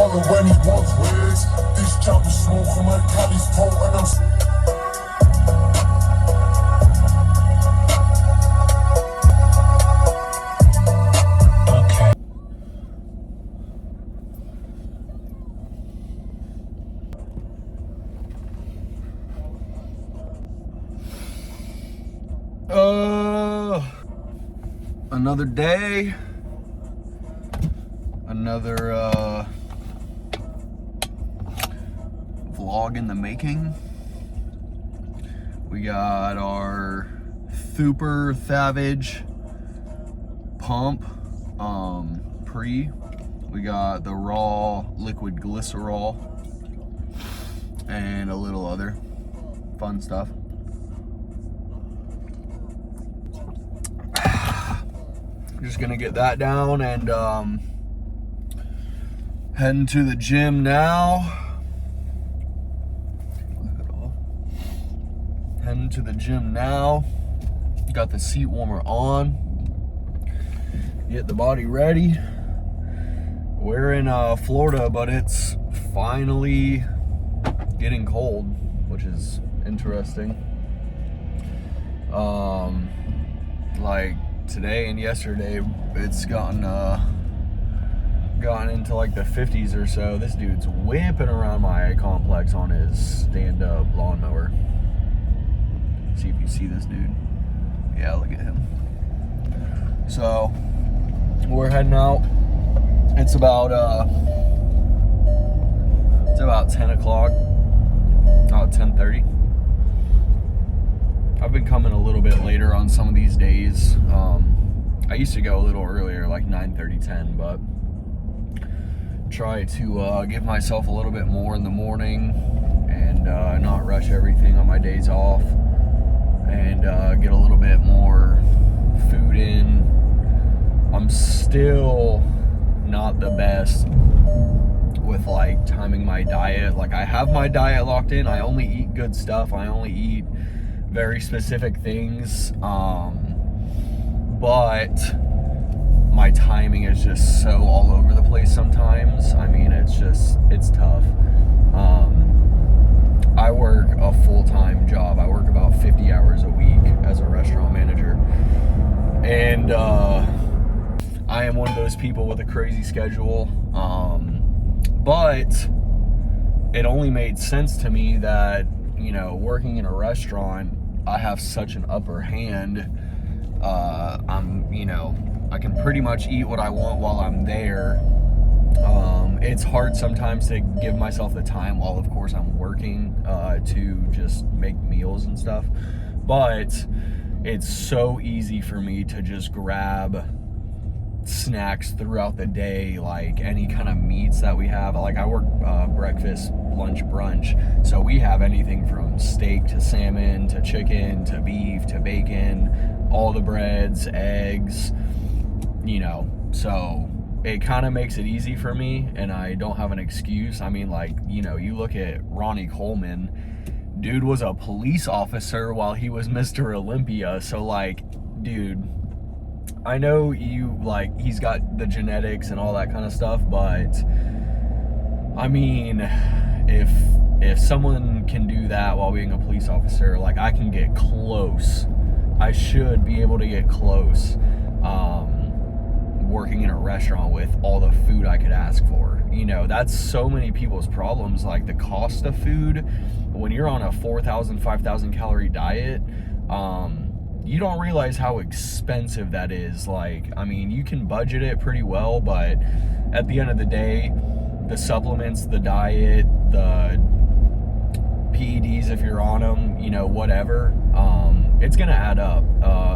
color when he wants wigs. These choppers smoke from my Cali's pole and I'm another day, another vlog in the making. We got our super savage pump pre. We got the raw liquid glycerol and a little other fun stuff. Just gonna get that down and heading to the gym now. Heading to the gym now. Got the seat warmer on. Get the body ready. We're in Florida, but it's finally getting cold, which is interesting. Like today and yesterday, it's gotten into like the 50s or so. This dude's whipping around my complex on his stand-up lawnmower. See if you see this dude. Yeah, look at him. So we're heading out. It's about 10 o'clock. 10:30. I've been coming a little bit later on some of these days. I used to go a little earlier, like 9:30, 10, but try to give myself a little bit more in the morning and not rush everything on my days off, and get a little bit more food in. I'm still not the best with like timing my diet. Like, I have my diet locked in. I only eat good stuff. I only eat very specific things, but my timing is just so all over the place sometimes. I mean, it's tough. I work a full-time job. I work about 50 hours a week as a restaurant manager, and I am one of those people with a crazy schedule, but it only made sense to me that, you know, working in a restaurant, I have such an upper hand. I can pretty much eat what I want while I'm there. It's hard sometimes to give myself the time while, of course, I'm working to just make meals and stuff. But it's so easy for me to just grab snacks throughout the day, like any kind of meats that we have. Like, I work breakfast, lunch, brunch, so we have anything from steak to salmon to chicken to beef to bacon, all the breads, eggs, you know, so it kind of makes it easy for me, and I don't have an excuse. I mean, like, you know, you look at Ronnie Coleman, dude was a police officer while he was Mr. Olympia, so like, dude, I know you, like, he's got the genetics and all that kind of stuff, but I mean, if someone can do that while being a police officer, like, I can get close. I should be able to get close, working in a restaurant with all the food I could ask for. You know, that's so many people's problems, like the cost of food. When you're on a 4,000, 5,000 calorie diet, you don't realize how expensive that is. Like, I mean, you can budget it pretty well, but at the end of the day, the supplements, the diet, the PEDs if you're on them, you know, whatever, it's gonna add up,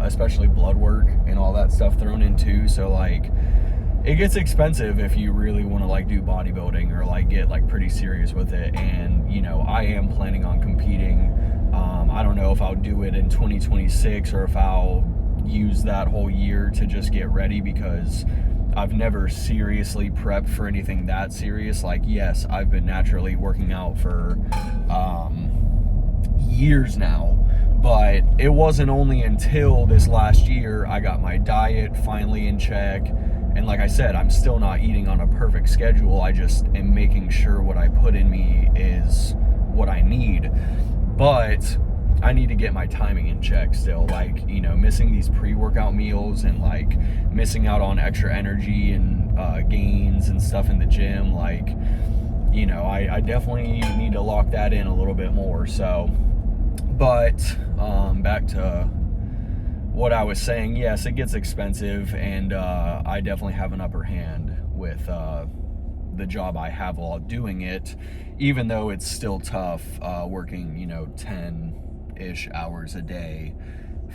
especially blood work and all that stuff thrown in too. So like, it gets expensive if you really want to like do bodybuilding or like get like pretty serious with it. And, you know, I am planning on competing. I don't know if I'll do it in 2026 or if I'll use that whole year to just get ready, because I've never seriously prepped for anything that serious. Like, yes, I've been naturally working out for years now, but it wasn't only until this last year I got my diet finally in check And like I said, I'm still not eating on a perfect schedule. I just am making sure what I put in me is what I need. But I need to get my timing in check still. Like, you know, missing these pre-workout meals and like missing out on extra energy and gains and stuff in the gym. Like, you know, I definitely need to lock that in a little bit more. So, but back to what I was saying, yes, it gets expensive, and I definitely have an upper hand with the job I have while doing it, even though it's still tough working, you know, 10-ish hours a day,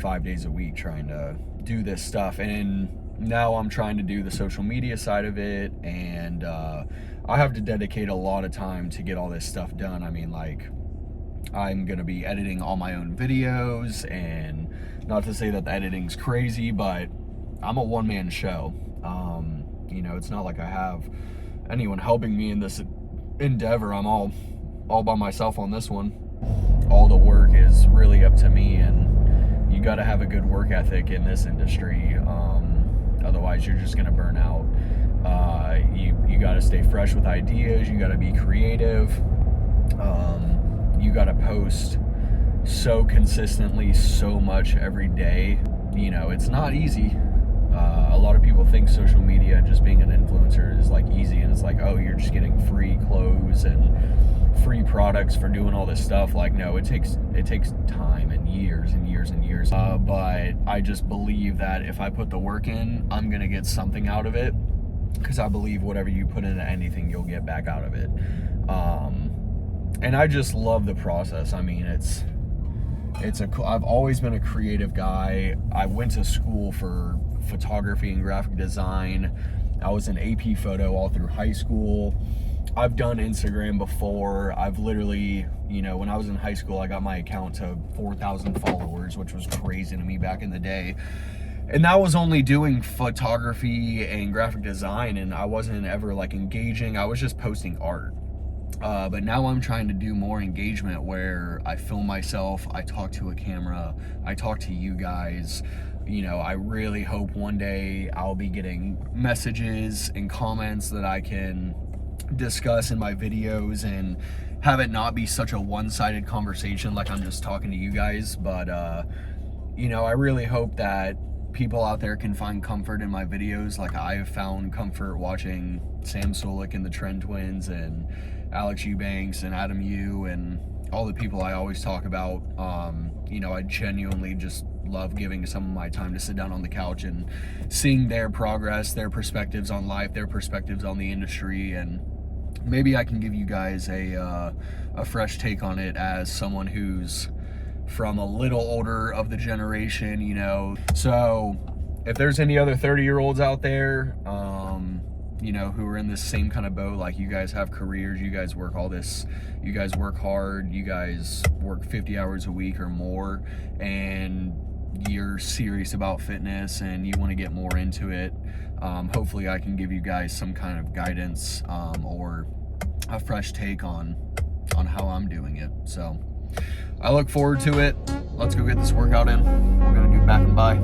5 days a week, trying to do this stuff. And now I'm trying to do the social media side of it, and I have to dedicate a lot of time to get all this stuff done. I mean, like, I'm gonna be editing all my own videos, and not to say that the editing's crazy, but I'm a one-man show. You know, it's not like I have anyone helping me in this endeavor. I'm all by myself on this one. All the work is really up to me, and you gotta have a good work ethic in this industry. Otherwise you're just gonna burn out. You gotta stay fresh with ideas, you gotta be creative, you gotta post so consistently, so much every day. You know, it's not easy. A lot of people think social media, just being an influencer, is like easy, and it's like, oh, you're just getting free clothes and free products for doing all this stuff. Like, no, it takes time and years and years and years. But I just believe that if I put the work in, I'm gonna get something out of it, because I believe whatever you put into anything, you'll get back out of it. And I just love the process. I mean, I've always been a creative guy. I went to school for photography and graphic design. I was an AP photo all through high school. I've done Instagram before. I've literally, you know, when I was in high school, I got my account to 4,000 followers, which was crazy to me back in the day. And that was only doing photography and graphic design, and I wasn't ever like engaging. I was just posting art. But now I'm trying to do more engagement, where I film myself, I talk to a camera, I talk to you guys. You know, I really hope one day I'll be getting messages and comments that I can discuss in my videos and have it not be such a one-sided conversation like I'm just talking to you guys. But you know, I really hope that people out there can find comfort in my videos, like I have found comfort watching Sam Solik and the Trend Twins and Alex Eubanks and Adam Yu and all the people I always talk about. You know, I genuinely just love giving some of my time to sit down on the couch and seeing their progress, their perspectives on life, their perspectives on the industry, and maybe I can give you guys a fresh take on it as someone who's from a little older of the generation, you know. So if there's any other 30-year-olds out there, you know, who are in this same kind of boat, like you guys have careers, you guys work all this, you guys work hard, you guys work 50 hours a week or more, and you're serious about fitness and you want to get more into it, hopefully I can give you guys some kind of guidance or a fresh take on how I'm doing it. So I look forward to it. Let's go get this workout in. We're gonna do back and by.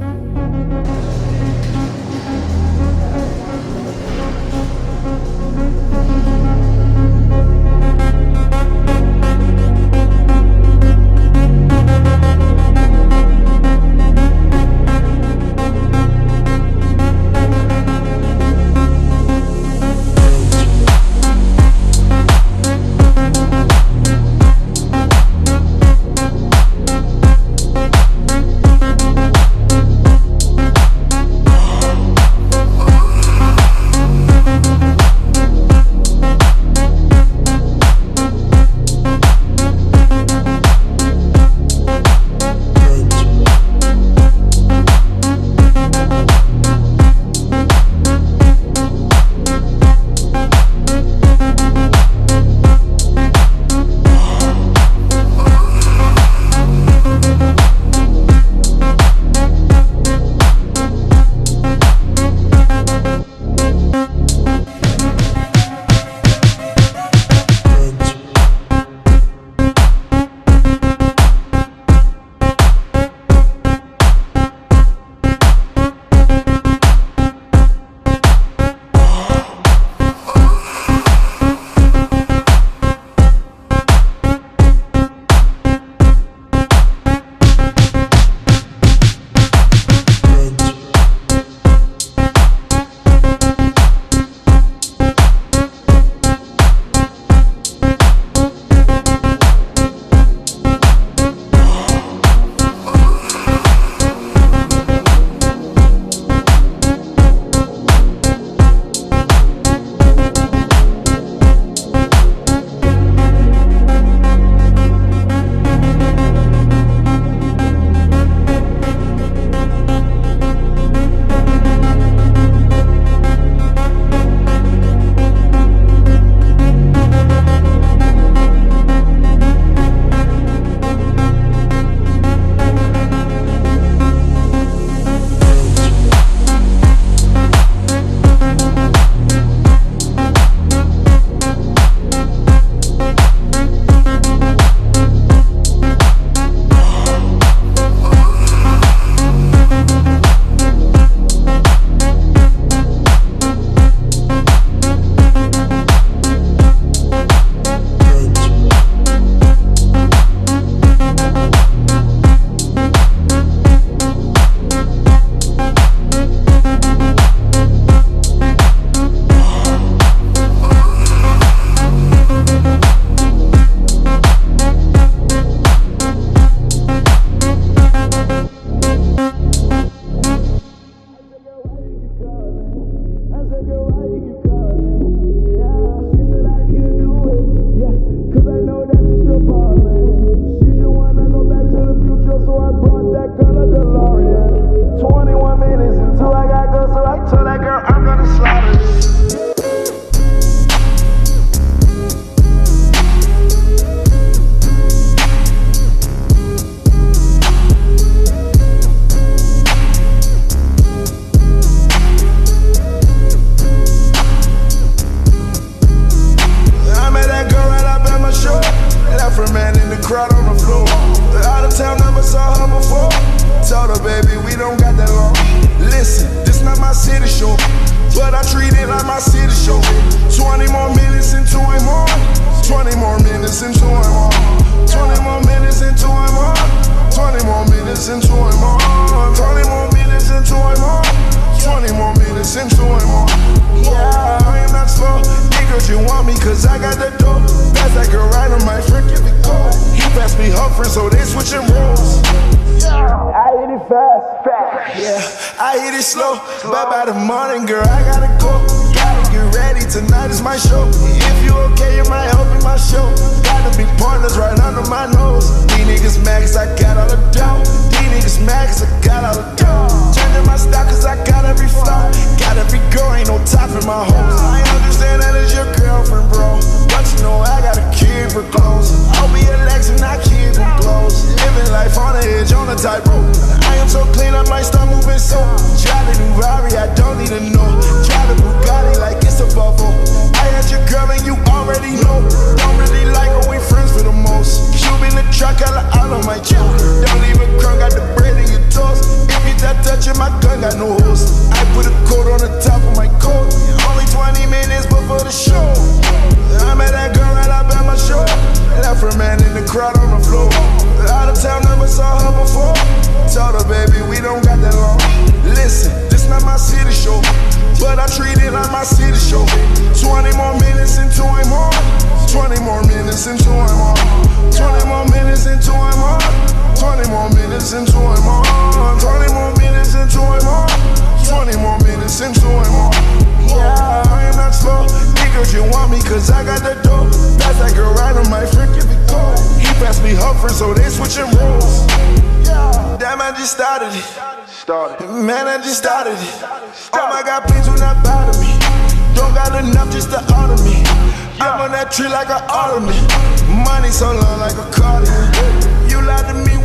Cause I know that you still ballin'. She just wanna go back to the future, so I brought that girl a DeLorean. 21 minutes until I gotta go, so I told that girl I'm gonna slaughter it. Crowd on the floor. The out of town never saw her before. Told her, baby, we don't got that long. Listen, this not my city show, but I treat it like my city show. 20 more minutes into I'm on. 20 more minutes into I'm on. 20 more minutes into I'm on. 20 more minutes into I'm on. 20 more minutes into I'm on. 20 more minutes into I'm on. Yeah, I am not slow. Niggas, you want me cause I got the dope. Pass that girl right on my friend, give it go. He passed me her friend, so they switching roles. I hit it fast. Yeah, I hit it slow. But by the morning, girl, I gotta go. Gotta get ready, tonight is my show. If you okay, you might help in my show. Gotta be partners right under my nose. These niggas mad cause I got all the dough. These niggas mad cause I got all the dough. Changing my style cause I got every flow. Got every girl, ain't no top in my hose. I understand that it's your girlfriend, bro. But you know I gotta keep her close. I'll be Alexa and I keep her close. Living life on the edge, on the tightrope. I am so clean, I might start moving so. Drive a new Rari, I don't need to know. Drive a Bugatti like it's a bubble. I had your girl and you already know. Don't really like her, we friends for the most. Cube in the truck, got her out on my choke. Don't even crunk, got the bread in your toast. If you that touching my gun, got no host. I put a coat on the top of my coat. Only 20 minutes before the show. I met that girl right up at my show. Left her man in the crowd on the floor. Out of town, never saw her before. Told her, baby, we don't got that long. Listen, this not my city show, but I treat it like my city show. 20 more minutes into I'm on. 20 more minutes into I'm on. 20 more minutes into I'm on. 20 more minutes into I'm on. 20 more minutes into I'm on. 20 more minutes into I'm on. Yeah, I am not slow. Niggas, you want me cause I got the dope. Pass that girl right on my friend, give it go. He passed me her friend, so they switching roles. Damn, I just started it. Man, I just started it. Oh my God, please do not bother me. Don't got enough just to order me. I'm on that tree like an ornament. Money so long like a cardigan. You lied to me